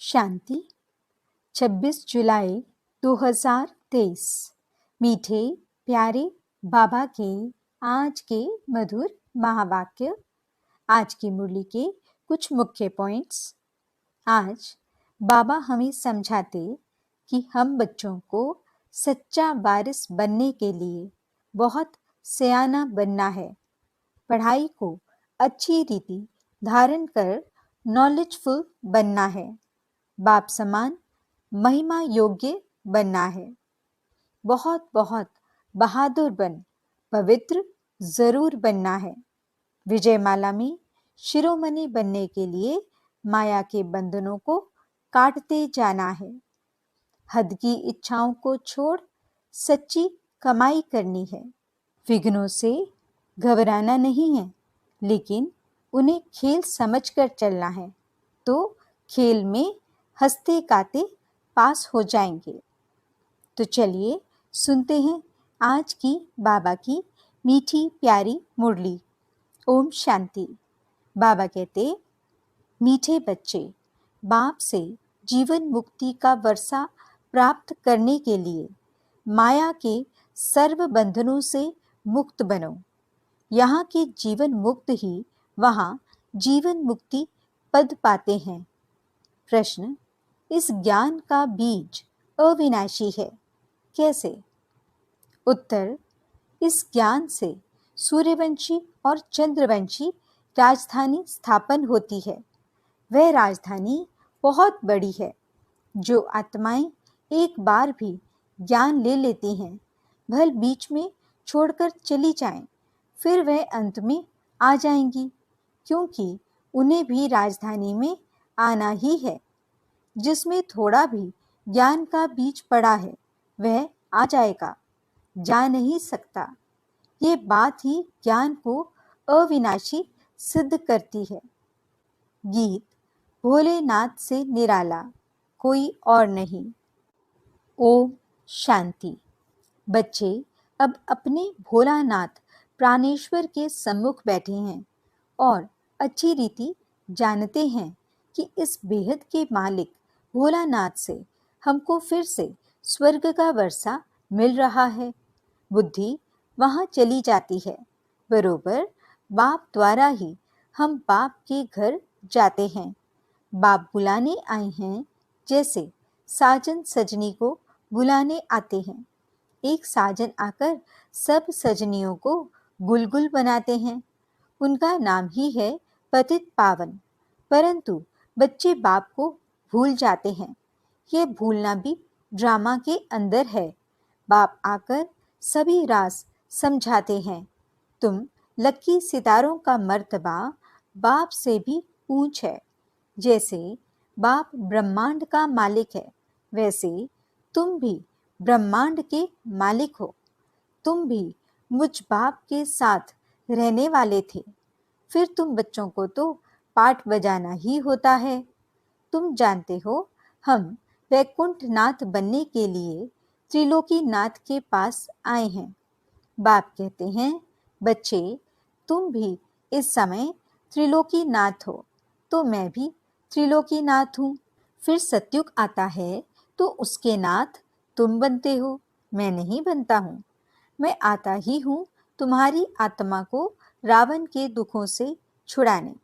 शांति 26 जुलाई 2023। मीठे प्यारे बाबा के आज के मधुर महावाक्य। आज की मुरली के कुछ मुख्य पॉइंट्स। आज बाबा हमें समझाते कि हम बच्चों को सच्चा वारिस बनने के लिए बहुत सयाना बनना है। पढ़ाई को अच्छी रीति धारण कर नॉलेजफुल बनना है। बाप समान महिमा योग्य बनना है। बहुत बहुत बहादुर बन पवित्र जरूर बनना है। विजयमाला में शिरोमणि बनने के लिए माया के बंधनों को काटते जाना है। हद की इच्छाओं को छोड़ सच्ची कमाई करनी है। विघ्नों से घबराना नहीं है, लेकिन उन्हें खेल समझकर चलना है, तो खेल में हंसते गाते पास हो जाएंगे। तो चलिए सुनते हैं आज की बाबा की मीठी प्यारी मुरली। ओम शांति। बाबा कहते, मीठे बच्चे, बाप से जीवन मुक्ति का वर्षा प्राप्त करने के लिए माया के सर्व बंधनों से मुक्त बनो। यहाँ के जीवन मुक्त ही वहाँ जीवन मुक्ति पद पाते हैं। प्रश्न, इस ज्ञान का बीज अविनाशी है, कैसे? उत्तर, इस ज्ञान से सूर्यवंशी और चंद्रवंशी राजधानी स्थापन होती है। वह राजधानी बहुत बड़ी है। जो आत्माएं एक बार भी ज्ञान ले लेती हैं, भल बीच में छोड़कर चली जाएं, फिर वह अंत में आ जाएंगी, क्योंकि उन्हें भी राजधानी में आना ही है। जिसमें थोड़ा भी ज्ञान का बीज पड़ा है, वह आ जाएगा, जा नहीं सकता। ये बात ही ज्ञान को अविनाशी सिद्ध करती है। गीत, भोलेनाथ से निराला कोई और नहीं। ओम शांति। बच्चे अब अपने भोलानाथ प्राणेश्वर के सम्मुख बैठे हैं और अच्छी रीति जानते हैं कि इस बेहद के मालिक भोलानाथ से हमको फिर से स्वर्ग का वर्षा मिल रहा है। बुद्धि वहाँ चली जाती है। बरोबर बाप द्वारा ही हम बाप के घर जाते हैं। बाप बुलाने आए हैं, जैसे साजन सजनी को बुलाने आते हैं। एक साजन आकर सब सजनियों को गुलगुल बनाते हैं। उनका नाम ही है पतित पावन। परंतु बच्चे बाप को भूल जाते हैं। ये भूलना भी ड्रामा के अंदर है। बाप आकर सभी राज समझाते हैं। तुम लकी सितारों का मर्तबा बाप से भी ऊंच है। जैसे बाप ब्रह्मांड का मालिक है, वैसे तुम भी ब्रह्मांड के मालिक हो। तुम भी मुझ बाप के साथ रहने वाले थे। फिर तुम बच्चों को तो पाठ बजाना ही होता है। तुम जानते हो, हम वैकुंठ नाथ बनने के लिए त्रिलोकी नाथ के पास आए हैं। बाप कहते हैं, बच्चे तुम भी इस समय त्रिलोकी नाथ हो, तो मैं भी त्रिलोकी नाथ हूँ। फिर सतयुग आता है तो उसके नाथ तुम बनते हो, मैं नहीं बनता हूँ। मैं आता ही हूँ तुम्हारी आत्मा को रावण के दुखों से छुड़ाने।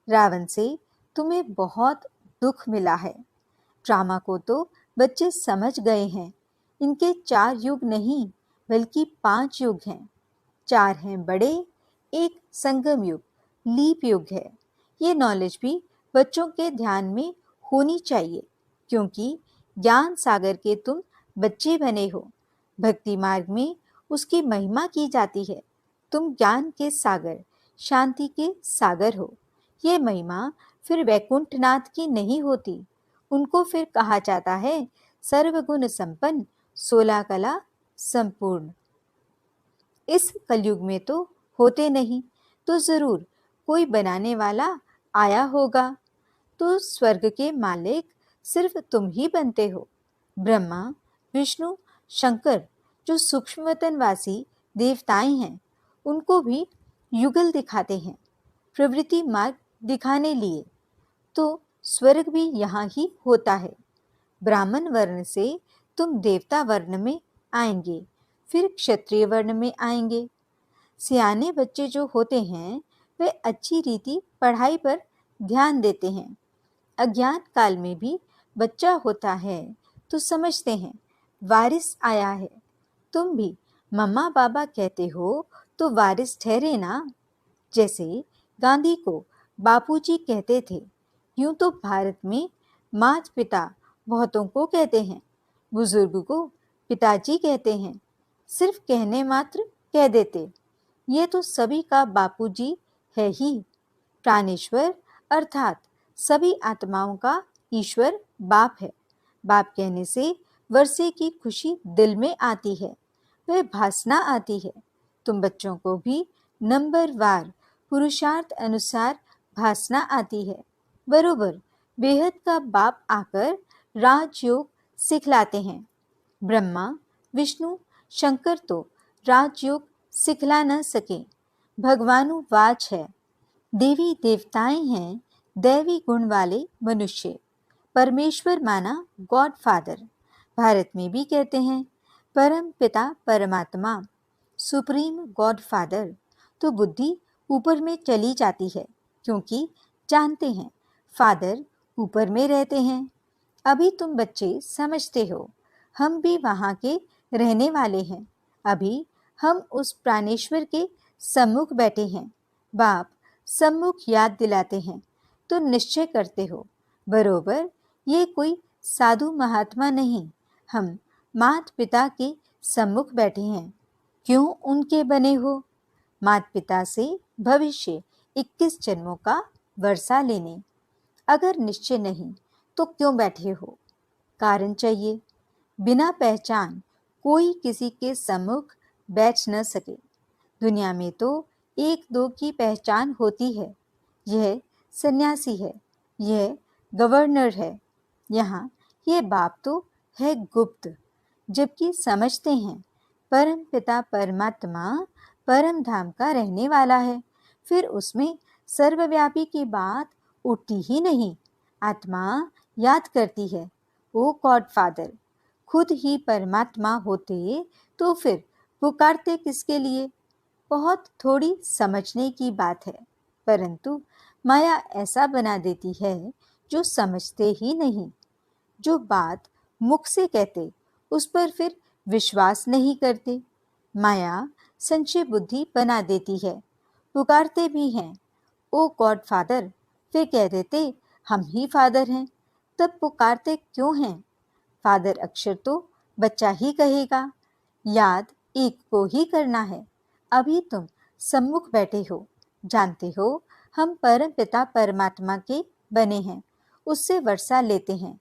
रावण से तुम्हें बहुत दुख मिला है। ड्रामा को तो बच्चे समझ गए हैं। इनके 4 युग नहीं, बल्कि 5 युग हैं। 4 हैं बड़े, एक संगम युग, लीप युग है। ये नॉलेज भी बच्चों के ध्यान में होनी चाहिए, क्योंकि ज्ञान सागर के तुम बच्चे बने हो। भक्ति मार्ग में उसकी महिमा की जाती है। तुम ज्ञान के सागर, शांति के सागर हो। ये महिमा फिर वैकुंठनाथ की नहीं होती। उनको फिर कहा जाता है सर्वगुण संपन्न, 16 कला संपूर्ण। इस कलयुग में तो होते नहीं, तो जरूर कोई बनाने वाला आया होगा। तो स्वर्ग के मालिक सिर्फ तुम ही बनते हो। ब्रह्मा, विष्णु, शंकर जो सूक्ष्मवतनवासी देवताएं हैं, उनको भी युगल दिखाते हैं, प्रवृत्ति मार्ग दिखाने लिए। तो स्वर्ग भी यहाँ ही होता है। ब्राह्मण वर्ण से तुम देवता वर्ण में आएंगे, फिर क्षत्रिय वर्ण में आएंगे। सियाने बच्चे जो होते हैं वे अच्छी रीति पढ़ाई पर ध्यान देते हैं। अज्ञान काल में भी बच्चा होता है तो समझते हैं वारिस आया है। तुम भी मम्मा बाबा कहते हो तो वारिस ठहरे ना। जैसे गांधी को बापूजी कहते थे, यूं तो भारत में माता पिता बहुतों को कहते हैं, बुजुर्ग को पिताजी कहते हैं, सिर्फ कहने मात्र कह देते। ये तो सभी का बापूजी है ही। प्राणेश्वर अर्थात सभी आत्माओं का ईश्वर बाप है। बाप कहने से वर्षे की खुशी दिल में आती है, वह भासना आती है। तुम बच्चों को भी नंबरवार पुरुषार्थ अनुसार भासना आती है। बरोबर बेहद का बाप आकर राजयोग सिखलाते हैं। ब्रह्मा विष्णु शंकर तो राजयोग सिखला न सके, भगवानुवाच है। देवी देवताएं हैं दैवी गुण वाले मनुष्य। परमेश्वर माना गॉड फादर। भारत में भी कहते हैं परम पिता परमात्मा, सुप्रीम गॉड फादर। तो बुद्धि ऊपर में चली जाती है, क्योंकि जानते हैं फादर ऊपर में रहते हैं। अभी तुम बच्चे समझते हो, हम भी वहाँ के रहने वाले हैं। अभी हम उस प्राणेश्वर के सम्मुख बैठे हैं। बाप सम्मुख याद दिलाते हैं तो निश्चय करते हो, बरोबर ये कोई साधु महात्मा नहीं, हम माता पिता के सम्मुख बैठे हैं। क्यों उनके बने हो? माता पिता से भविष्य 21 जन्मों का वर्षा लेने। अगर निश्चय नहीं तो क्यों बैठे हो? कारण चाहिए। बिना पहचान कोई किसी के सम्मुख बैठ न सके। दुनिया में तो एक दो की पहचान होती है, यह सन्यासी है, यह गवर्नर है। यहाँ ये बाप तो है गुप्त, जबकि समझते हैं परम पिता परमात्मा परम धाम का रहने वाला है। फिर उसमें सर्वव्यापी की बात उठती ही नहीं। आत्मा याद करती है, ओ गॉड फादर, खुद ही परमात्मा होते तो फिर पुकारते किसके लिए? बहुत थोड़ी समझने की बात है, परंतु माया ऐसा बना देती है जो समझते ही नहीं। जो बात मुख से कहते उस पर फिर विश्वास नहीं करते। माया संशय बुद्धि बना देती है। पुकारते भी हैं ओ गॉड फादर, फिर कह देते हम ही फादर हैं। तब पुकारते क्यों हैं? फादर अक्षर तो बच्चा ही कहेगा, याद एक को ही करना है। अभी तुम सम्मुख बैठे हो, जानते हो हम परम पिता परमात्मा के बने हैं, उससे वर्षा लेते हैं।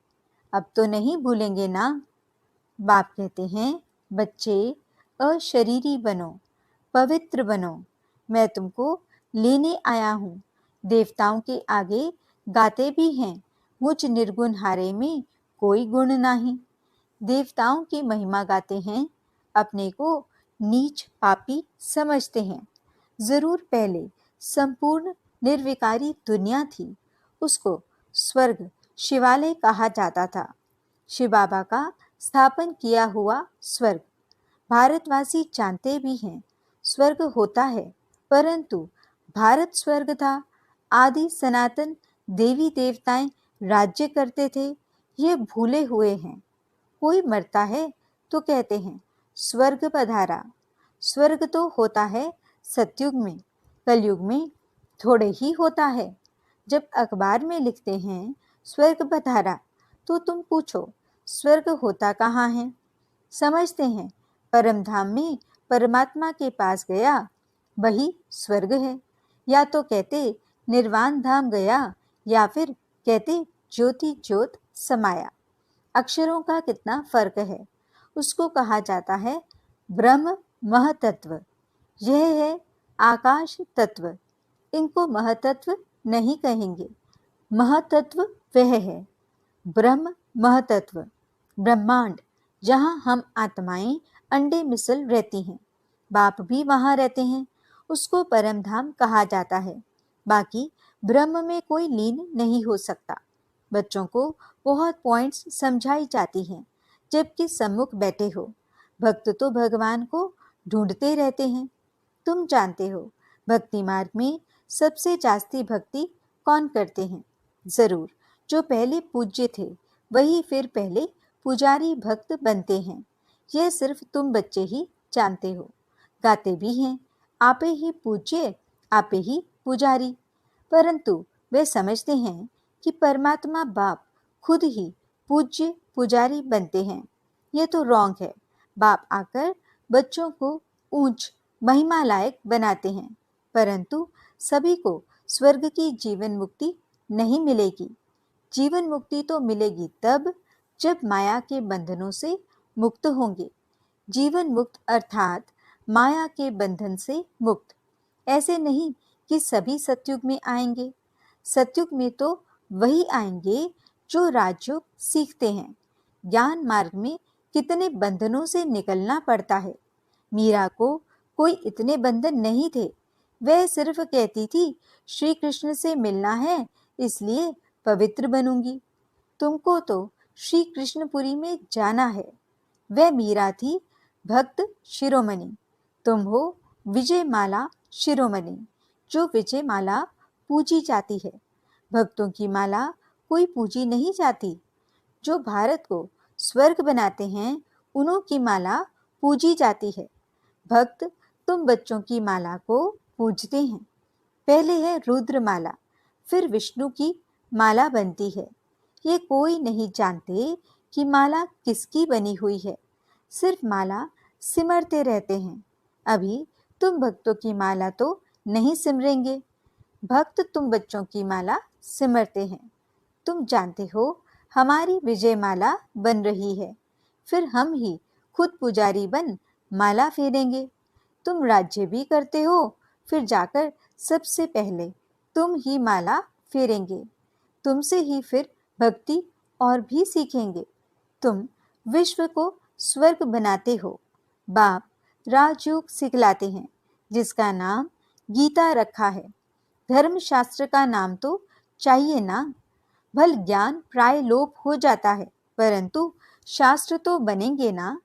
अब तो नहीं भूलेंगे ना? बाप कहते हैं बच्चे अशरीरी बनो, पवित्र बनो, मैं तुमको लेने आया हूँ। देवताओं के आगे गाते भी हैं मुझ निर्गुण हारे में कोई गुण नहीं। देवताओं की महिमा गाते हैं, अपने को नीच पापी समझते हैं। जरूर पहले संपूर्ण निर्विकारी दुनिया थी, उसको स्वर्ग शिवालय कहा जाता था। शिव बाबा का स्थापन किया हुआ स्वर्ग। भारतवासी जानते भी हैं स्वर्ग होता है, परंतु भारत स्वर्ग था। आदि सनातन देवी देवताएं राज्य करते थे, ये भूले हुए हैं। कोई मरता है तो कहते हैं स्वर्ग पधारा। स्वर्ग तो होता है सतयुग में, कलयुग में थोड़े ही होता है। जब अखबार में लिखते हैं स्वर्ग पधारा तो तुम पूछो स्वर्ग होता कहाँ है? समझते हैं परम धाम में परमात्मा के पास गया वही स्वर्ग है। या तो कहते निर्वाण धाम गया, या फिर कहते ज्योति ज्योत समाया। अक्षरों का कितना फर्क है। उसको कहा जाता है ब्रह्म महतत्व, यह है आकाश तत्व। इनको महतत्व नहीं कहेंगे, महतत्व वह है ब्रह्म महतत्व, ब्रह्मांड, जहाँ हम आत्माएं अंडे मिसल रहती हैं। बाप भी वहाँ रहते हैं, उसको परम धाम कहा जाता है। बाकी ब्रह्म में कोई लीन नहीं हो सकता। बच्चों को बहुत पॉइंट्स समझाई जाती हैं, जबकि सम्मुख बैठे हो भक्त तो भगवान को ढूंढते रहते हैं। तुम जानते हो भक्ति मार्ग में सबसे जास्ती भक्ति कौन करते हैं? जरूर जो पहले पूज्य थे वही फिर पहले पुजारी भक्त बनते हैं। यह सिर्फ तुम बच्चे ही जानते हो। गाते भी हैं, आपे ही पूज्य आपे ही पुजारी, परंतु वे समझते हैं कि परमात्मा बाप खुद ही पूज्य पुजारी बनते हैं। ये तो रॉन्ग है। बाप आकर बच्चों को ऊंच महिमा लायक बनाते हैं, परंतु सभी को स्वर्ग की जीवन मुक्ति नहीं मिलेगी। जीवन मुक्ति तो मिलेगी तब जब माया के बंधनों से मुक्त होंगे। जीवन मुक्त अर्थात माया के बंधन से मुक्त। ऐसे नहीं कि सभी सतयुग में आएंगे। सतयुग में तो वही आएंगे जो राजयोग सीखते हैं। ज्ञान मार्ग में कितने बंधनों से निकलना पड़ता है। मीरा को कोई इतने बंधन नहीं थे। वह सिर्फ कहती थी श्री कृष्ण से मिलना है इसलिए पवित्र बनूंगी। तुमको तो श्री कृष्णपुरी में जाना है। वह मीरा थी भक्त शिरोमणि। तुम हो विजय माला शिरोमणि, जो विजय माला पूजी जाती है। भक्तों की माला कोई पूजी नहीं जाती। जो भारत को स्वर्ग बनाते हैं उन्हों की माला पूजी जाती है। भक्त तुम बच्चों की माला को पूजते हैं। पहले है रुद्र माला, फिर विष्णु की माला बनती है। ये कोई नहीं जानते कि माला किसकी बनी हुई है। सिर्फ माला सिमरते रहते हैं। अभी तुम भक्तों की माला तो नहीं सिमरेंगे। भक्त तुम बच्चों की माला सिमरते हैं। तुम जानते हो हमारी विजय माला बन रही है। फिर हम ही खुद पुजारी बन माला फेरेंगे। तुम राज्य भी करते हो, फिर जाकर सबसे पहले तुम ही माला फेरेंगे। तुमसे ही फिर भक्ति और भी सीखेंगे। तुम विश्व को स्वर्ग बनाते हो। बाप राजयोग सिखलाते हैं जिसका नाम गीता रखा है। धर्मशास्त्र का नाम तो चाहिए ना। भल ज्ञान प्राय लोप हो जाता है, परंतु शास्त्र तो बनेंगे ना।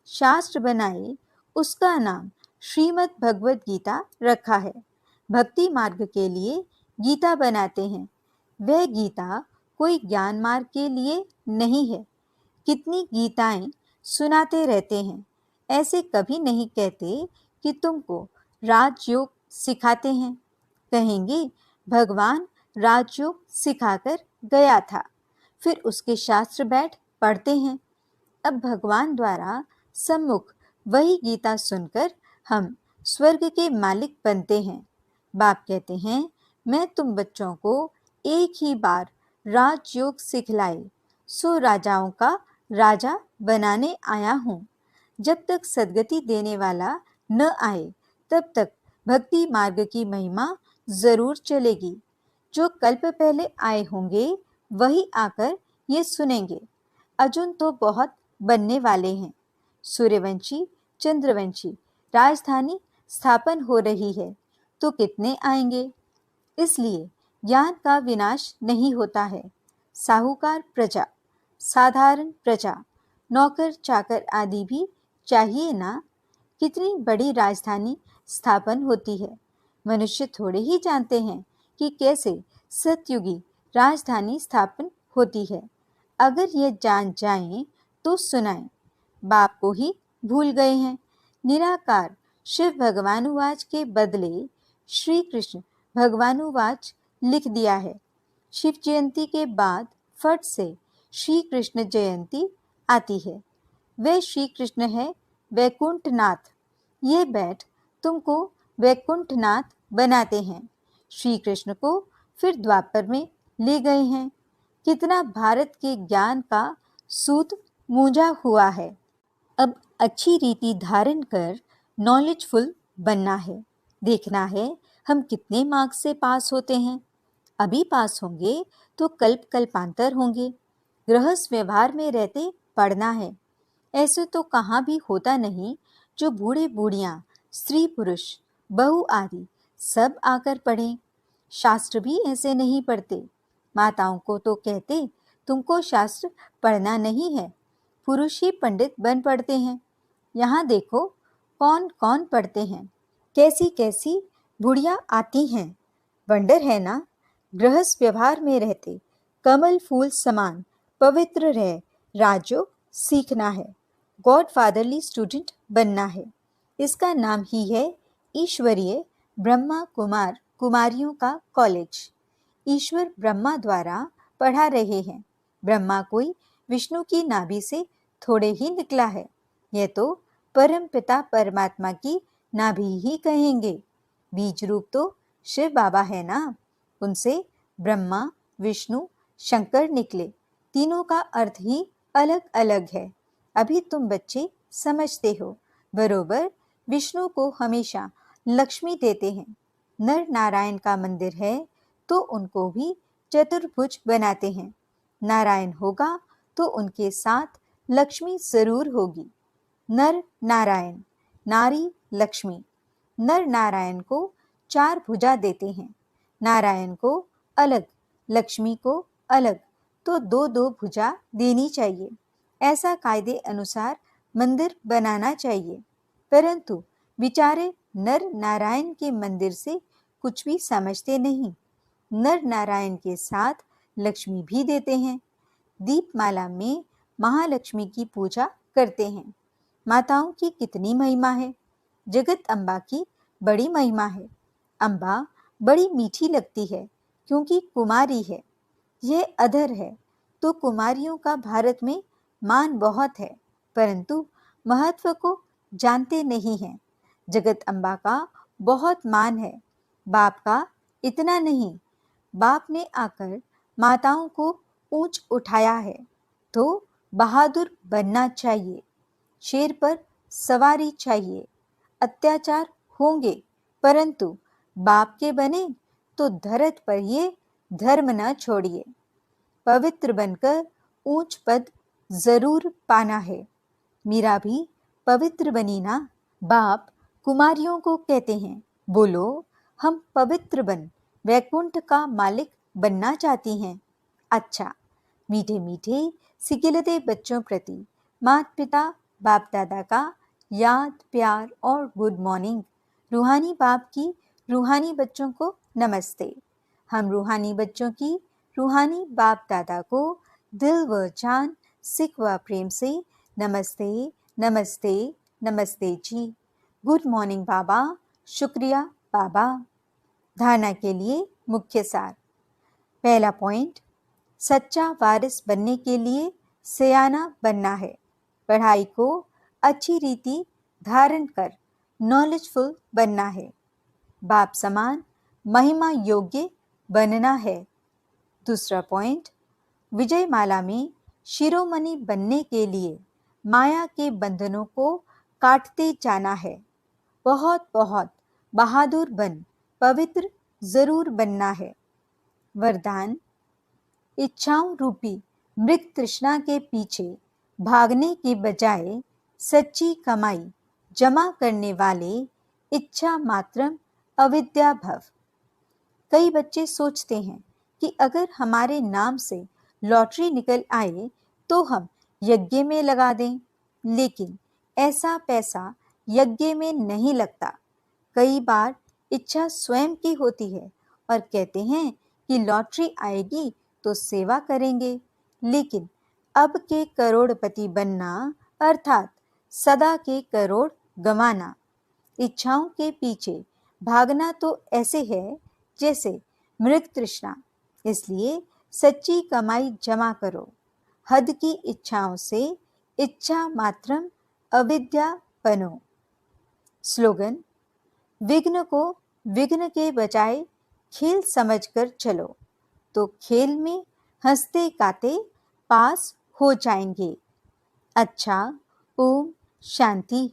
शास्त्र बनाए उसका नाम श्रीमद् भगवद गीता रखा है। भक्ति मार्ग के लिए गीता बनाते हैं। वह गीता कोई ज्ञान मार्ग के लिए नहीं है। कितनी गीताएं सुनाते रहते हैं। ऐसे कभी नहीं कहते कि तुमको राजयोग सिखाते हैं। कहेंगे भगवान राजयोग सिखाकर गया था, फिर उसके शास्त्र बैठ पढ़ते हैं। अब भगवान द्वारा सम्मुख वही गीता सुनकर हम स्वर्ग के मालिक बनते हैं। बाप कहते हैं मैं तुम बच्चों को एक ही बार राजयोग सिखलाए सो राजाओं का राजा बनाने आया हूँ। जब तक सद्गति देने वाला न आए तब तक भक्ति मार्ग की महिमा जरूर चलेगी। जो कल्प पहले आए होंगे वही आकर ये सुनेंगे। अर्जुन तो बहुत बनने वाले हैं। सूर्यवंशी चंद्रवंशी राजधानी स्थापन हो रही है तो कितने आएंगे। इसलिए ज्ञान का विनाश नहीं होता है। साहूकार प्रजा, साधारण प्रजा, नौकर चाकर आदि भी चाहिए ना। कितनी बड़ी राजधानी स्थापन होती है। मनुष्य थोड़े ही जानते हैं कि कैसे सतयुगी राजधानी स्थापन होती है। अगर यह जान जाएं तो सुनाएं। बाप को ही भूल गए हैं। निराकार शिव भगवानुवाच के बदले श्री कृष्ण भगवानुवाच लिख दिया है। शिव जयंती के बाद फट से श्री कृष्ण जयंती आती है। वे श्री कृष्ण है वैकुंठनाथ। ये बैठ तुमको वैकुंठनाथ बनाते हैं। श्री कृष्ण को फिर द्वापर में ले गए हैं। कितना भारत के ज्ञान का सूत मूंझा हुआ है। अब अच्छी रीति धारण कर नॉलेजफुल बनना है। देखना है हम कितने मार्क्स से पास होते हैं। अभी पास होंगे तो कल्प कल्पांतर होंगे। गृहस्थ व्यवहार में रहते पढ़ना है। ऐसे तो कहाँ भी होता नहीं जो बूढ़े बूढ़ियाँ, स्त्री पुरुष, बहू आदि सब आकर पढ़ें। शास्त्र भी ऐसे नहीं पढ़ते। माताओं को तो कहते तुमको शास्त्र पढ़ना नहीं है, पुरुष ही पंडित बन पड़ते हैं। यहाँ देखो कौन कौन पढ़ते हैं, कैसी कैसी बुढ़िया आती हैं। वंडर है ना, गृहस्थ व्यवहार में रहते कमल फूल समान पवित्र रह राजयोग सीखना है, गॉड फादरली स्टूडेंट बनना है। इसका नाम ही है ईश्वरीय ब्रह्मा कुमार कुमारियों का कॉलेज। ईश्वर ब्रह्मा द्वारा पढ़ा रहे हैं। ब्रह्मा कोई विष्णु की नाभि से थोड़े ही निकला है, यह तो परम पिता परमात्मा की नाभि ही कहेंगे। बीज रूप तो शिव बाबा है ना, उनसे ब्रह्मा विष्णु शंकर निकले। तीनों का अर्थ ही अलग अलग है। अभी तुम बच्चे समझते हो। बरोबर विष्णु को हमेशा लक्ष्मी देते हैं। नर नारायण का मंदिर है तो उनको भी चतुर्भुज बनाते हैं। नारायण होगा तो उनके साथ लक्ष्मी जरूर होगी। नर नारायण, नारी लक्ष्मी। नर नारायण को 4 भुजा देते हैं। नारायण को अलग, लक्ष्मी को अलग, तो 2-2 भुजा देनी चाहिए। ऐसा कायदे अनुसार मंदिर बनाना चाहिए। परंतु बेचारे नर नारायण के मंदिर से कुछ भी समझते नहीं। नर नारायण के साथ लक्ष्मी भी देते हैं। दीपमाला में महालक्ष्मी की पूजा करते हैं। माताओं की कितनी महिमा है। जगत अम्बा की बड़ी महिमा है। अम्बा बड़ी मीठी लगती है क्योंकि कुमारी है। यह अधर है तो कुमारियों का भारत में मान बहुत है, परंतु महत्व को जानते नहीं हैं। जगत अम्बा का बहुत मान है, बाप का इतना नहीं। बाप ने आकर माताओं को ऊंच उठाया है तो बहादुर बनना चाहिए। शेर पर सवारी चाहिए। अत्याचार होंगे, परंतु बाप के बने तो धरत पर ये धर्म न छोड़िए। पवित्र बनकर ऊंच पद जरूर पाना है। मीरा भी पवित्र बनी ना। बाप कुमारियों को कहते हैं, बोलो हम पवित्र बन वैकुंठ का मालिक बनना चाहती हैं। अच्छा, मीठे मीठे सिकिलते बच्चों प्रति माता पिता बाप दादा का याद प्यार और गुड मॉर्निंग। रूहानी बाप की रूहानी बच्चों को नमस्ते। हम रूहानी बच्चों की रूहानी बाप दादा को दिल व जान सिख व प्रेम से नमस्ते नमस्ते नमस्ते जी। गुड मॉर्निंग बाबा, शुक्रिया बाबा। धारणा के लिए मुख्य सार। पहला पॉइंट, सच्चा वारिस बनने के लिए सयाना बनना है। पढ़ाई को अच्छी रीति धारण कर नॉलेजफुल बनना है। बाप समान महिमा योग्य बनना है। दूसरा पॉइंट, विजय माला में शिरोमणि बनने के लिए माया के बंधनों को काटते जाना है। बहुत बहुत बहादुर बन पवित्र जरूर बनना है। वरदान, इच्छाओं रूपी मृग तृष्णा के पीछे भागने के बजाय सच्ची कमाई जमा करने वाले इच्छा मात्रम अविद्या भव। कई बच्चे सोचते हैं कि अगर हमारे नाम से लॉटरी निकल आए तो हम यज्ञ में लगा दें, लेकिन ऐसा पैसा यज्ञ में नहीं लगता। कई बार इच्छा स्वयं की होती है और कहते हैं कि लॉटरी आएगी तो सेवा करेंगे, लेकिन अब के करोड़पति बनना अर्थात सदा के करोड़ गंवाना। इच्छाओं के पीछे भागना तो ऐसे है जैसे मृग तृष्णा। इसलिए सच्ची कमाई जमा करो। हद की इच्छाओं से इच्छा मात्रम अविद्या बनो। स्लोगन, विघ्न को विघ्न के बजाय खेल समझकर चलो तो खेल में हंसते गाते पास हो जाएंगे। अच्छा, ओम शांति।